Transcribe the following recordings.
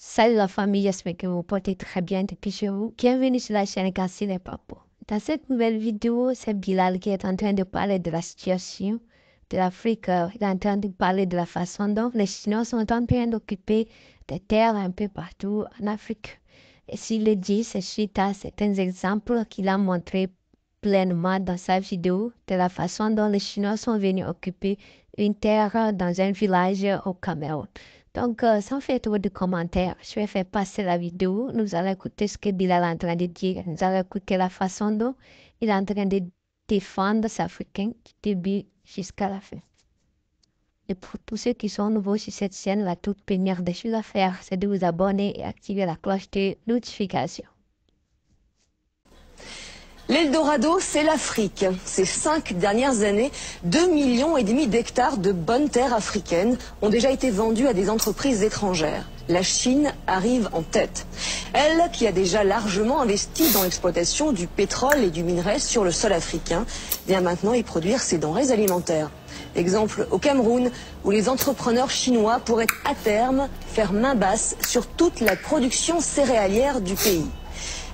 Salut la famille, j'espère que vous vous portez très bien depuis chez vous. Bienvenue sur la chaîne Cassie les Papos. Dans cette nouvelle vidéo, c'est Bilal qui est en train de parler de la situation de l'Afrique. Il est en train de parler de la façon dont les Chinois sont en train d'occuper des terres un peu partout en Afrique. Et s'il le dit, c'est suite à certains exemples qu'il a montrés pleinement dans sa vidéo de la façon dont les Chinois sont venus occuper une terre dans un village au Cameroun. Donc, sans faire trop de commentaires, je vais faire passer la vidéo. Nous allons écouter ce que Bilal est en train de dire. Nous allons écouter la façon dont il est en train de défendre les Africains du début jusqu'à la fin. Et pour tous ceux qui sont nouveaux sur cette chaîne, la toute première des choses à faire, c'est de vous abonner et activer la cloche de notification. L'Eldorado, c'est l'Afrique. Ces 5 dernières années, 2,5 millions d'hectares de bonnes terres africaines ont déjà été vendus à des entreprises étrangères. La Chine arrive en tête. Elle, qui a déjà largement investi dans l'exploitation du pétrole et du minerai sur le sol africain, vient maintenant y produire ses denrées alimentaires. Exemple au Cameroun, où les entrepreneurs chinois pourraient à terme faire main basse sur toute la production céréalière du pays.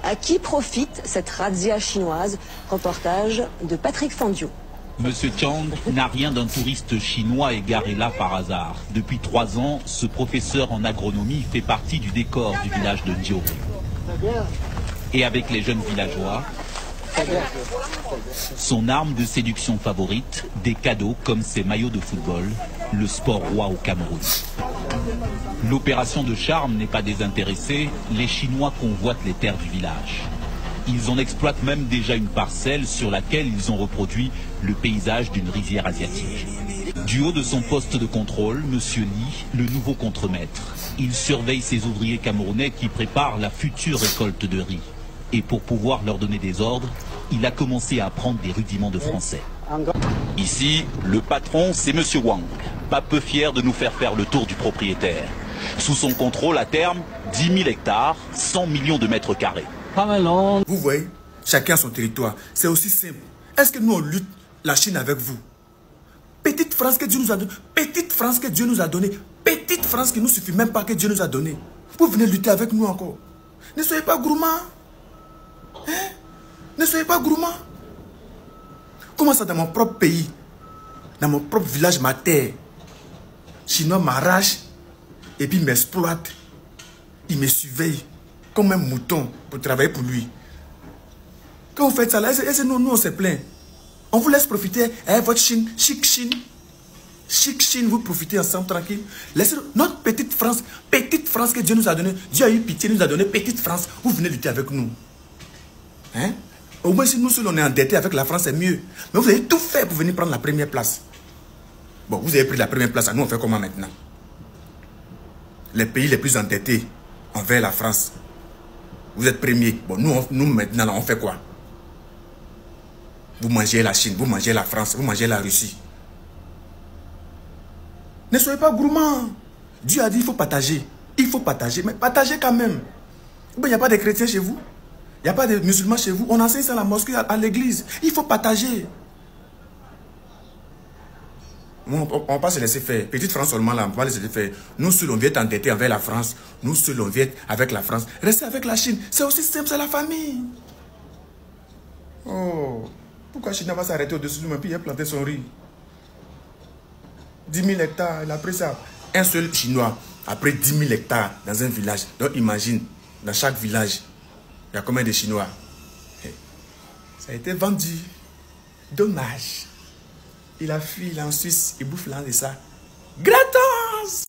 À qui profite cette razzia chinoise? Reportage de Patrick Fandiou. Monsieur Chang n'a rien d'un touriste chinois égaré là par hasard. Depuis 3 ans, ce professeur en agronomie fait partie du décor du village de Dioré. Et avec les jeunes villageois, son arme de séduction favorite, des cadeaux comme ses maillots de football, le sport roi au Cameroun. L'opération de charme n'est pas désintéressée, les Chinois convoitent les terres du village. Ils en exploitent même déjà une parcelle sur laquelle ils ont reproduit le paysage d'une rizière asiatique. Du haut de son poste de contrôle, Monsieur Li, le nouveau contremaître, il surveille ses ouvriers camerounais qui préparent la future récolte de riz. Et pour pouvoir leur donner des ordres, il a commencé à apprendre des rudiments de français. Ici, le patron, c'est Monsieur Wang, pas peu fier de nous faire le tour du propriétaire. Sous son contrôle, à terme, 10 000 hectares, 100 millions de mètres carrés. Vous voyez, chacun son territoire. C'est aussi simple. Est-ce que nous, on lutte la Chine avec vous? Petite France que Dieu nous a donnée. Petite France que Dieu nous a donnée. Petite France qui ne nous suffit même pas que Dieu nous a donnée. Vous venez lutter avec nous encore. Ne soyez pas gourmands. Hein? Ne soyez pas gourmands. Comment ça dans mon propre pays, dans mon propre village, ma terre, Chinois m'arrache et puis m'exploite. Il me surveille comme un mouton pour travailler pour lui. Quand vous faites ça, là, nous on se plaint. On vous laisse profiter avec votre Chine, chic Chine, vous profitez ensemble tranquille. Laissez notre petite France que Dieu nous a donnée. Dieu a eu pitié, nous a donné petite France. Vous venez lutter avec nous. Hein? Au moins si nous seuls on est endettés avec la France, c'est mieux. Mais vous avez tout fait pour venir prendre la première place. Bon, vous avez pris la première place, nous on fait comment maintenant? Les pays les plus endettés envers la France. Vous êtes premiers. Bon, nous maintenant, là, on fait quoi? Vous mangez la Chine, vous mangez la France, vous mangez la Russie. Ne soyez pas gourmands. Dieu a dit il faut partager. Il faut partager, mais partagez quand même. Il n'y a pas de chrétiens chez vous. Il n'y a pas de musulmans chez vous. On enseigne ça à la mosquée, à l'église. Il faut partager. On va se laisser faire. Petite France seulement là, on va laisser faire. Nous seuls on vient t'entêter envers la France. Nous seuls on vient avec la France. Restez avec la Chine. C'est aussi simple, c'est la famille. Oh, pourquoi Chine va s'arrêter au-dessus de moi puis il a planté son riz? 10 000 hectares, il a pris ça. Un seul Chinois a pris 10 000 hectares dans un village. Donc imagine, dans chaque village, il y a combien de Chinois? Ça a été vendu. Dommage. Il a fui, il est en Suisse, il bouffe l'un de ça. Gratos!